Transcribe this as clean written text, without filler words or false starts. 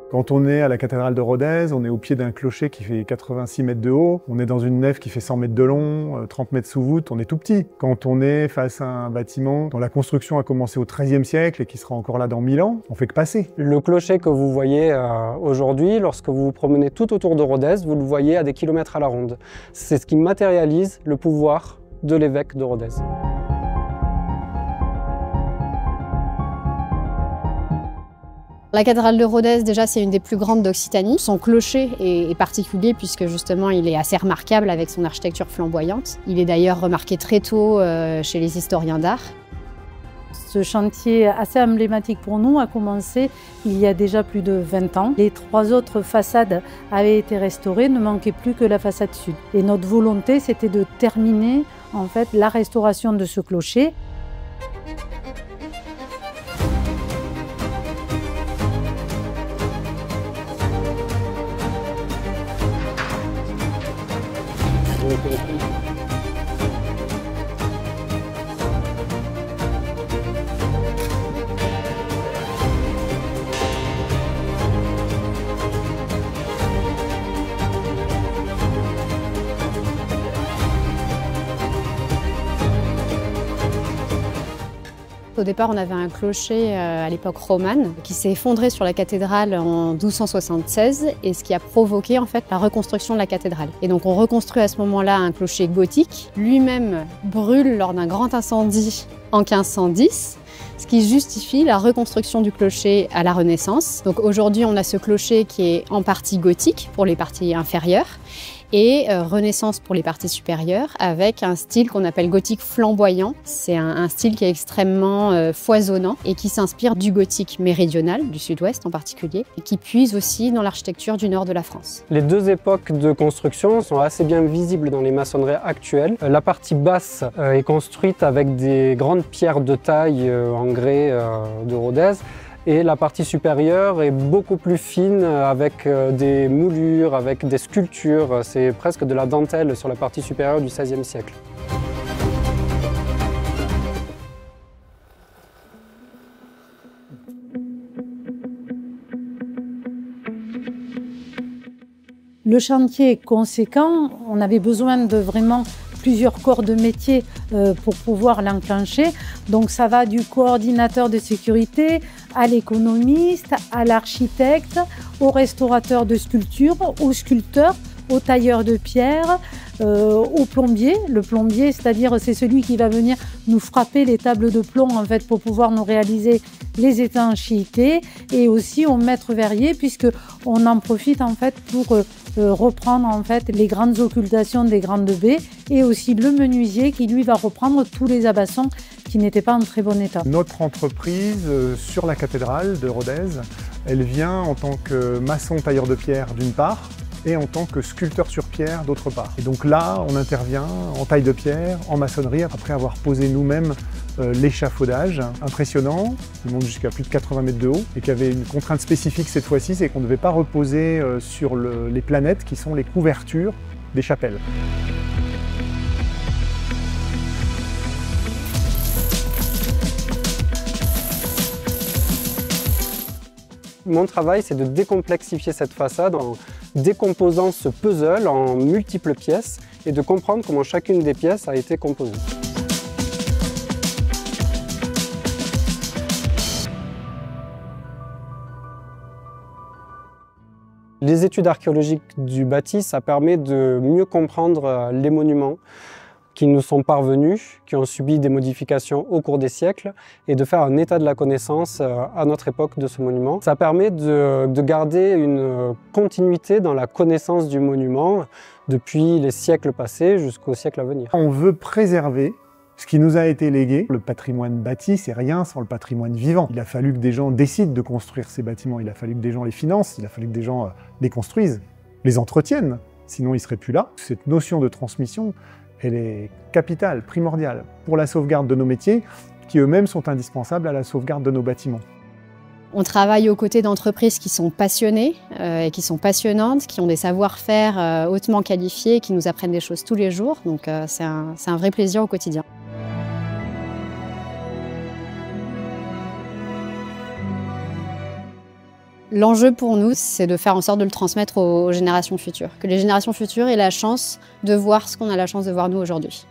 Quand on est à la cathédrale de Rodez, on est au pied d'un clocher qui fait 86 mètres de haut, on est dans une nef qui fait 100 mètres de long, 30 mètres sous voûte, on est tout petit. Quand on est face à un bâtiment dont la construction a commencé au XIIIe siècle et qui sera encore là dans 1000 ans, on fait que passer. Le clocher que vous voyez aujourd'hui, lorsque vous vous promenez tout autour de Rodez, vous le voyez à des kilomètres à la ronde. C'est ce qui matérialise le pouvoir de l'évêque de Rodez. La cathédrale de Rodez, déjà, c'est une des plus grandes d'Occitanie. Son clocher est particulier puisque justement, il est assez remarquable avec son architecture flamboyante. Il est d'ailleurs remarqué très tôt chez les historiens d'art. Ce chantier assez emblématique pour nous a commencé il y a déjà plus de 20 ans. Les 3 autres façades avaient été restaurées, ne manquait plus que la façade sud. Et notre volonté, c'était de terminer en fait la restauration de ce clocher. Au départ, on avait un clocher à l'époque romane qui s'est effondré sur la cathédrale en 1276 et ce qui a provoqué en fait la reconstruction de la cathédrale. Et donc on reconstruit à ce moment-là un clocher gothique. Lui-même brûle lors d'un grand incendie en 1510. Ce qui justifie la reconstruction du clocher à la Renaissance. Donc aujourd'hui, on a ce clocher qui est en partie gothique pour les parties inférieures et Renaissance pour les parties supérieures avec un style qu'on appelle gothique flamboyant. C'est un style qui est extrêmement foisonnant et qui s'inspire du gothique méridional, du sud-ouest en particulier, et qui puise aussi dans l'architecture du nord de la France. Les deux époques de construction sont assez bien visibles dans les maçonneries actuelles. La partie basse est construite avec des grandes pierres de taille en grès de Rodez. Et la partie supérieure est beaucoup plus fine avec des moulures, avec des sculptures. C'est presque de la dentelle sur la partie supérieure du XVIe siècle. Le chantier est conséquent, on avait besoin de vraiment plusieurs corps de métier pour pouvoir l'enclencher. Donc ça va du coordinateur de sécurité à l'économiste, à l'architecte, au restaurateur de sculpture, au sculpteur, au tailleur de pierre, au plombier. Le plombier, c'est-à-dire c'est celui qui va venir nous frapper les tables de plomb en fait pour pouvoir nous réaliser les étanchéités, et aussi au maître verrier puisque on en profite en fait pour reprendre en fait les grandes occultations des grandes baies, et aussi le menuisier qui lui va reprendre tous les abassons qui n'étaient pas en très bon état. Notre entreprise sur la cathédrale de Rodez, elle vient en tant que maçon tailleur de pierre d'une part, et en tant que sculpteur sur pierre d'autre part. Et donc là, on intervient en taille de pierre, en maçonnerie, après avoir posé nous-mêmes l'échafaudage impressionnant, qui monte jusqu'à plus de 80 mètres de haut, et qui avait une contrainte spécifique cette fois-ci, c'est qu'on ne devait pas reposer sur les planètes qui sont les couvertures des chapelles. Mon travail, c'est de décomplexifier cette façade en décomposant ce puzzle en multiples pièces et de comprendre comment chacune des pièces a été composée. Les études archéologiques du bâti, ça permet de mieux comprendre les monuments qui nous sont parvenus, qui ont subi des modifications au cours des siècles, et de faire un état de la connaissance à notre époque de ce monument. Ça permet de garder une continuité dans la connaissance du monument depuis les siècles passés jusqu'au siècle à venir. On veut préserver ce qui nous a été légué. Le patrimoine bâti, c'est rien sans le patrimoine vivant. Il a fallu que des gens décident de construire ces bâtiments, il a fallu que des gens les financent, il a fallu que des gens les construisent, les entretiennent, sinon ils ne seraient plus là. Cette notion de transmission, elle est capitale, primordiale pour la sauvegarde de nos métiers, qui eux-mêmes sont indispensables à la sauvegarde de nos bâtiments. On travaille aux côtés d'entreprises qui sont passionnées et qui sont passionnantes, qui ont des savoir-faire hautement qualifiés, qui nous apprennent des choses tous les jours. Donc c'est un vrai plaisir au quotidien. L'enjeu pour nous, c'est de faire en sorte de le transmettre aux générations futures. Que les générations futures aient la chance de voir ce qu'on a la chance de voir nous aujourd'hui.